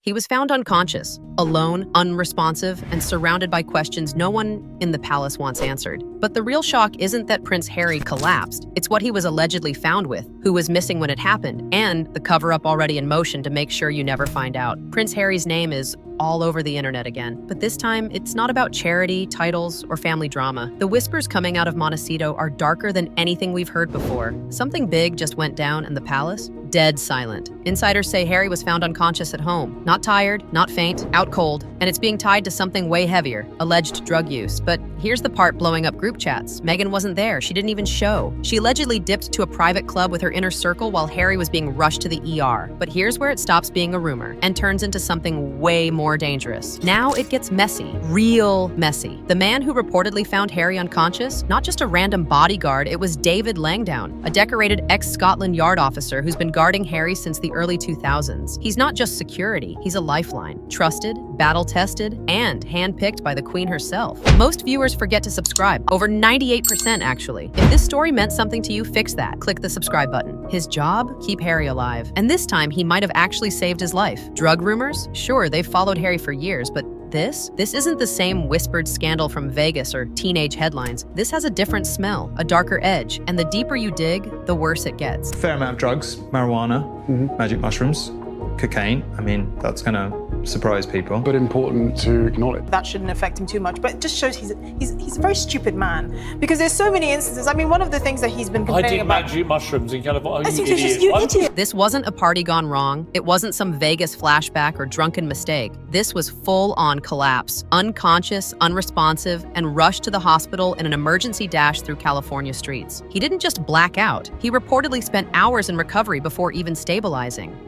He was found unconscious, alone, unresponsive, and surrounded by questions no one in the palace wants answered. But the real shock isn't that Prince Harry collapsed. It's what he was allegedly found with, who was missing when it happened, and the cover-up already in motion to make sure you never find out. Prince Harry's name is all over the internet again. But this time, it's not about charity, titles, or family drama. The whispers coming out of Montecito are darker than anything we've heard before. Something big just went down in the palace. Dead silent. Insiders say Harry was found unconscious at home. Not tired, not faint, out cold, and it's being tied to something way heavier, alleged drug use. But here's the part blowing up group chats. Meghan wasn't there. She didn't even show. She allegedly dipped to a private club with her inner circle while Harry was being rushed to the ER. But here's where it stops being a rumor and turns into something way more dangerous. Now it gets messy. Real messy. The man who reportedly found Harry unconscious, not just a random bodyguard, it was David Langdown, a decorated ex-Scotland Yard officer who's been guarding Harry since the early 2000s. He's not just security, he's a lifeline. Trusted, battle-tested, and handpicked by the Queen herself. Most viewers forget to subscribe. Over 98% actually. If this story meant something to you, fix that. Click the subscribe button. His job? Keep Harry alive. And this time, he might have actually saved his life. Drug rumors? Sure, they've followed Harry for years, but this isn't the same whispered scandal from Vegas or teenage headlines. This has a different smell, a darker edge, and the deeper you dig, the worse it gets. Fair amount of drugs, marijuana, magic mushrooms, cocaine. I mean, that's gonna surprise people. But important to acknowledge. That shouldn't affect him too much, but it just shows he's a very stupid man. Because there's so many instances. I mean, one of the things that he's been complaining about— magic mushrooms in California. You idiot. This wasn't a party gone wrong. It wasn't some Vegas flashback or drunken mistake. This was full-on collapse, unconscious, unresponsive, and rushed to the hospital in an emergency dash through California streets. He didn't just black out. He reportedly spent hours in recovery before even stabilizing.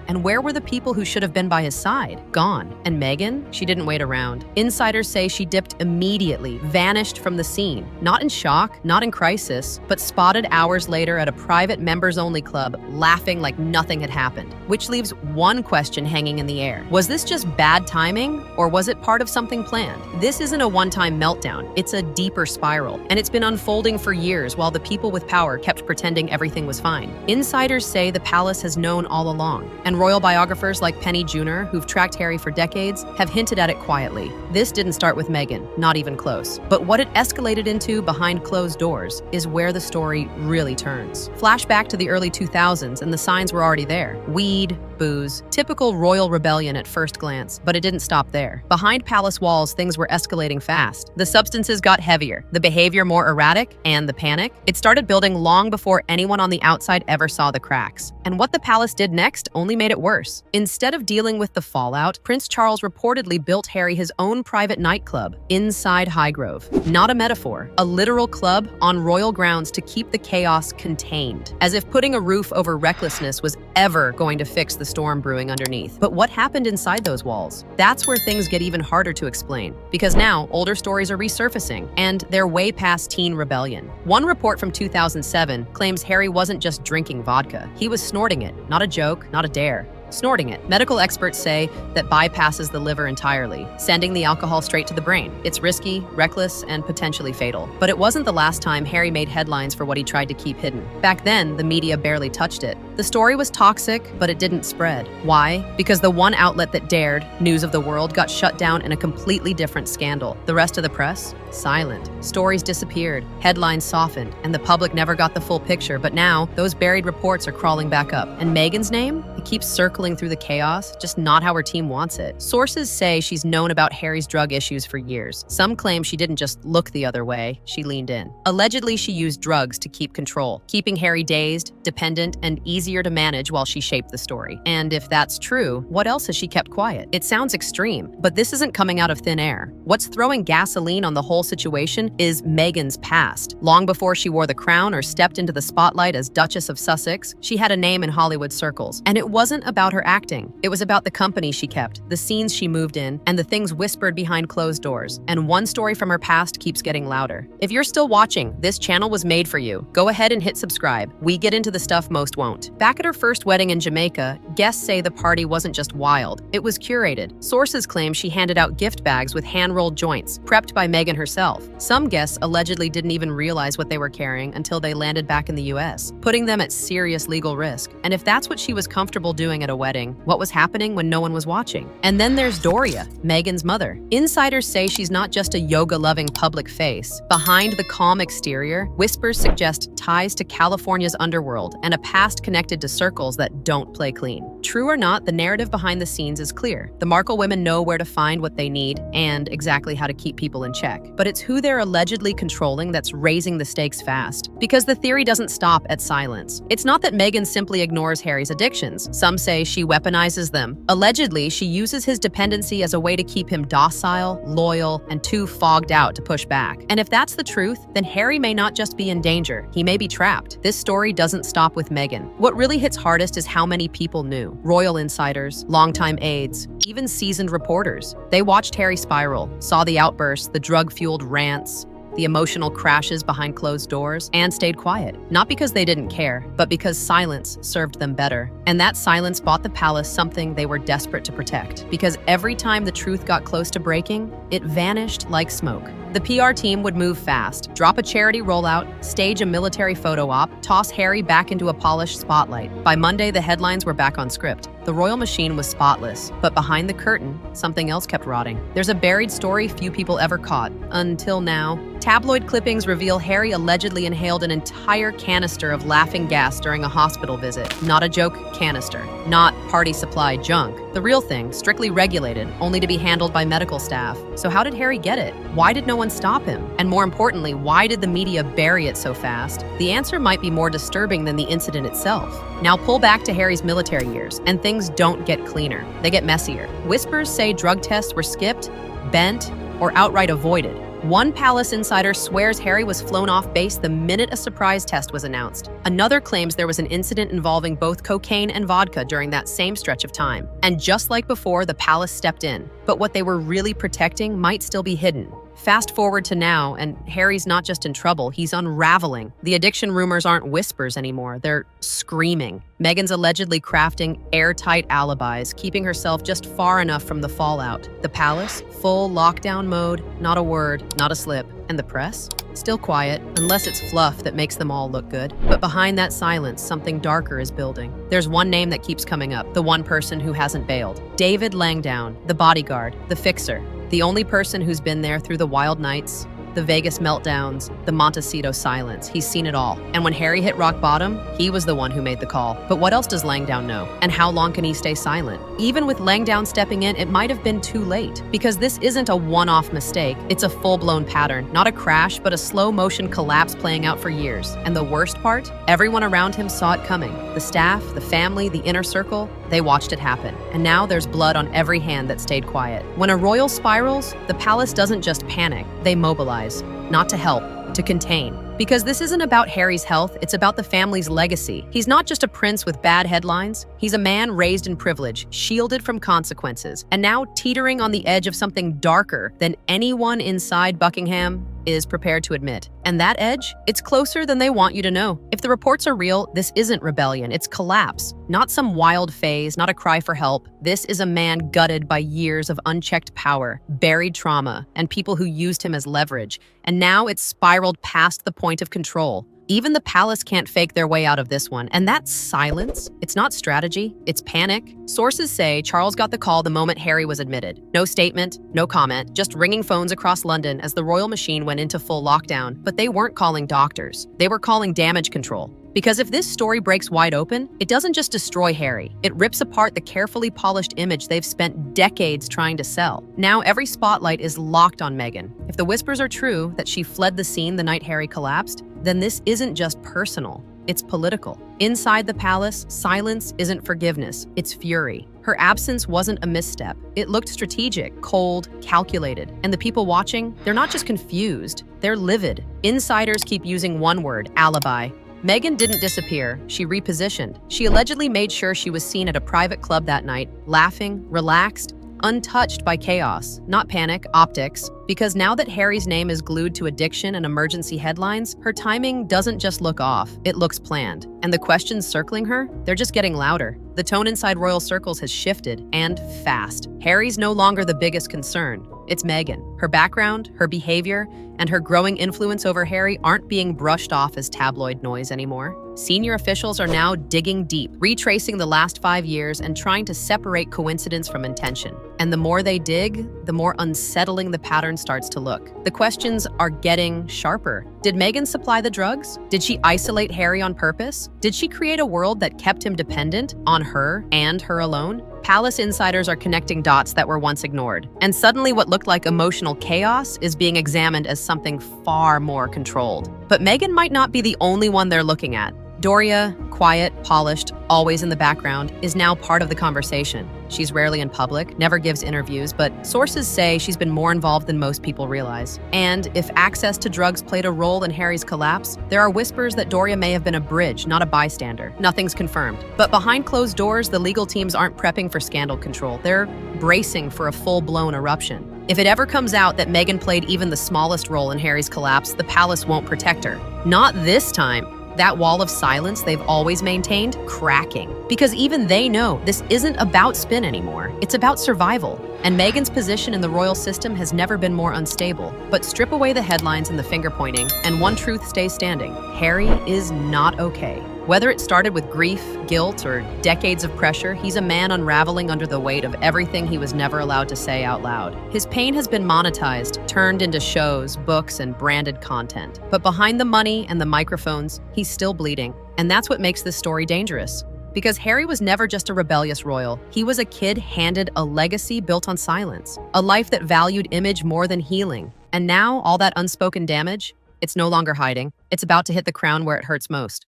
And where were the people who should have been by his side? Gone. And Meghan? She didn't wait around. Insiders say she dipped immediately, vanished from the scene. Not in shock, not in crisis, but spotted hours later at a private members-only club, laughing like nothing had happened. Which leaves one question hanging in the air. Was this just bad timing, or was it part of something planned? This isn't a one-time meltdown. It's a deeper spiral, and it's been unfolding for years while the people with power kept pretending everything was fine. Insiders say the palace has known all along, and royal biographers like Penny Junor, who've tracked Harry for decades, have hinted at it quietly. This didn't start with Meghan, not even close. But what it escalated into behind closed doors is where the story really turns. Flashback to the early 2000s, and the signs were already there. Weed, booze, typical royal rebellion at first glance, but it didn't stop there. Behind palace walls, things were escalating fast. The substances got heavier, the behavior more erratic, and the panic. It started building long before anyone on the outside ever saw the cracks. And what the palace did next only made it worse. Instead of dealing with the fallout, Prince Charles reportedly built Harry his own private nightclub inside Highgrove. Not a metaphor, a literal club on royal grounds to keep the chaos contained, as if putting a roof over recklessness was ever going to fix the storm brewing underneath. But what happened inside those walls? That's where things get even harder to explain, because now older stories are resurfacing, and they're way past teen rebellion. One report from 2007 claims Harry wasn't just drinking vodka. He was snorting it. Not a joke, not a dare. Snorting it. Medical experts say that bypasses the liver entirely, sending the alcohol straight to the brain. It's risky, reckless, and potentially fatal. But it wasn't the last time Harry made headlines for what he tried to keep hidden. Back then, the media barely touched it. The story was toxic, but it didn't spread. Why? Because the one outlet that dared, News of the World, got shut down in a completely different scandal. The rest of the press? Silent. Stories disappeared, headlines softened, and the public never got the full picture. But now, those buried reports are crawling back up. And Meghan's name? It keeps circling through the chaos, just not how her team wants it. Sources say she's known about Harry's drug issues for years. Some claim she didn't just look the other way, she leaned in. Allegedly, she used drugs to keep control, keeping Harry dazed, dependent, and easier to manage while she shaped the story. And if that's true, what else has she kept quiet? It sounds extreme, but this isn't coming out of thin air. What's throwing gasoline on the whole situation is Meghan's past. Long before she wore the crown or stepped into the spotlight as Duchess of Sussex, she had a name in Hollywood circles. And it wasn't about her acting. It was about the company she kept, the scenes she moved in, and the things whispered behind closed doors. And one story from her past keeps getting louder. If you're still watching, this channel was made for you. Go ahead and hit subscribe. We get into the stuff most won't. Back at her first wedding in Jamaica, guests say the party wasn't just wild, it was curated. Sources claim she handed out gift bags with hand-rolled joints, prepped by Meghan herself. herself. Some guests allegedly didn't even realize what they were carrying until they landed back in the US, putting them at serious legal risk. And if that's what she was comfortable doing at a wedding, what was happening when no one was watching? And then there's Doria, Meghan's mother. Insiders say she's not just a yoga-loving public face. Behind the calm exterior, whispers suggest ties to California's underworld and a past connected to circles that don't play clean. True or not, the narrative behind the scenes is clear. The Markle women know where to find what they need and exactly how to keep people in check. But it's who they're allegedly controlling that's raising the stakes fast. Because the theory doesn't stop at silence. It's not that Meghan simply ignores Harry's addictions. Some say she weaponizes them. Allegedly, she uses his dependency as a way to keep him docile, loyal, and too fogged out to push back. And if that's the truth, then Harry may not just be in danger, he may be trapped. This story doesn't stop with Meghan. What really hits hardest is how many people knew. Royal insiders, longtime aides, even seasoned reporters. They watched Harry spiral, saw the outbursts, the drug-fueled rants, the emotional crashes behind closed doors, and stayed quiet. Not because they didn't care, but because silence served them better. And that silence bought the palace something they were desperate to protect. Because every time the truth got close to breaking, it vanished like smoke. The PR team would move fast, drop a charity rollout, stage a military photo op, toss Harry back into a polished spotlight. By Monday, the headlines were back on script. The royal machine was spotless, but behind the curtain, something else kept rotting. There's a buried story few people ever caught, until now. Tabloid clippings reveal Harry allegedly inhaled an entire canister of laughing gas during a hospital visit. Not a joke canister. Not party supply junk. The real thing, strictly regulated, only to be handled by medical staff. So how did Harry get it? Why did no one stop him? And more importantly, why did the media bury it so fast? The answer might be more disturbing than the incident itself. Now pull back to Harry's military years, and things don't get cleaner. They get messier. Whispers say drug tests were skipped, bent, or outright avoided. One palace insider swears Harry was flown off base the minute a surprise test was announced. Another claims there was an incident involving both cocaine and vodka during that same stretch of time. And just like before, the palace stepped in. But what they were really protecting might still be hidden. Fast forward to now, and Harry's not just in trouble, he's unraveling. The addiction rumors aren't whispers anymore, they're screaming. Meghan's allegedly crafting airtight alibis, keeping herself just far enough from the fallout. The palace, full lockdown mode, not a word, not a slip. And the press? Still quiet, unless it's fluff that makes them all look good. But behind that silence, something darker is building. There's one name that keeps coming up, the one person who hasn't bailed. David Langdown, the bodyguard, the fixer. The only person who's been there through the wild nights, the Vegas meltdowns, the Montecito silence. He's seen it all. And when Harry hit rock bottom, he was the one who made the call. But what else does Langdown know? And how long can he stay silent? Even with Langdown stepping in, it might have been too late. Because this isn't a one-off mistake. It's a full-blown pattern. Not a crash, but a slow-motion collapse playing out for years. And the worst part? Everyone around him saw it coming. The staff, the family, the inner circle, they watched it happen. And now there's blood on every hand that stayed quiet. When a royal spirals, the palace doesn't just panic. They mobilize. Not to help, to contain. Because this isn't about Harry's health, it's about the family's legacy. He's not just a prince with bad headlines. He's a man raised in privilege, shielded from consequences, and now teetering on the edge of something darker than anyone inside Buckingham is prepared to admit. And that edge, it's closer than they want you to know. If the reports are real, this isn't rebellion, it's collapse. Not some wild phase, not a cry for help. This is a man gutted by years of unchecked power, buried trauma, and people who used him as leverage. And now it's spiraled past the point of control. Even the palace can't fake their way out of this one. And that's silence. It's not strategy, it's panic. Sources say Charles got the call the moment Harry was admitted. No statement, no comment, just ringing phones across London as the royal machine went into full lockdown. But they weren't calling doctors. They were calling damage control. Because if this story breaks wide open, it doesn't just destroy Harry. It rips apart the carefully polished image they've spent decades trying to sell. Now every spotlight is locked on Meghan. If the whispers are true that she fled the scene the night Harry collapsed, then this isn't just personal, it's political. Inside the palace, silence isn't forgiveness, it's fury. Her absence wasn't a misstep. It looked strategic, cold, calculated. And the people watching, they're not just confused, they're livid. Insiders keep using one word, alibi. Meghan didn't disappear, she repositioned. She allegedly made sure she was seen at a private club that night, laughing, relaxed, untouched by chaos, not panic, optics. Because now that Harry's name is glued to addiction and emergency headlines, her timing doesn't just look off, it looks planned. And the questions circling her, they're just getting louder. The tone inside royal circles has shifted, and fast. Harry's no longer the biggest concern. It's Meghan. Her background, her behavior, and her growing influence over Harry aren't being brushed off as tabloid noise anymore. Senior officials are now digging deep, retracing the last 5 years and trying to separate coincidence from intention. And the more they dig, the more unsettling the pattern starts to look. The questions are getting sharper. Did Meghan supply the drugs? Did she isolate Harry on purpose? Did she create a world that kept him dependent on her and her alone? Palace insiders are connecting dots that were once ignored. And suddenly what looked like emotional chaos is being examined as something far more controlled. But Meghan might not be the only one they're looking at. Doria, quiet, polished, always in the background, is now part of the conversation. She's rarely in public, never gives interviews, but sources say she's been more involved than most people realize. And if access to drugs played a role in Harry's collapse, there are whispers that Doria may have been a bridge, not a bystander. Nothing's confirmed. But behind closed doors, the legal teams aren't prepping for scandal control. They're bracing for a full-blown eruption. If it ever comes out that Meghan played even the smallest role in Harry's collapse, the palace won't protect her. Not this time. That wall of silence they've always maintained, cracking. Because even they know this isn't about spin anymore. It's about survival. And Meghan's position in the royal system has never been more unstable. But strip away the headlines and the finger-pointing, and one truth stays standing. Harry is not okay. Whether it started with grief, guilt, or decades of pressure, he's a man unraveling under the weight of everything he was never allowed to say out loud. His pain has been monetized, turned into shows, books, and branded content. But behind the money and the microphones, he's still bleeding. And that's what makes this story dangerous. Because Harry was never just a rebellious royal. He was a kid handed a legacy built on silence, a life that valued image more than healing. And now, all that unspoken damage, it's no longer hiding. It's about to hit the crown where it hurts most.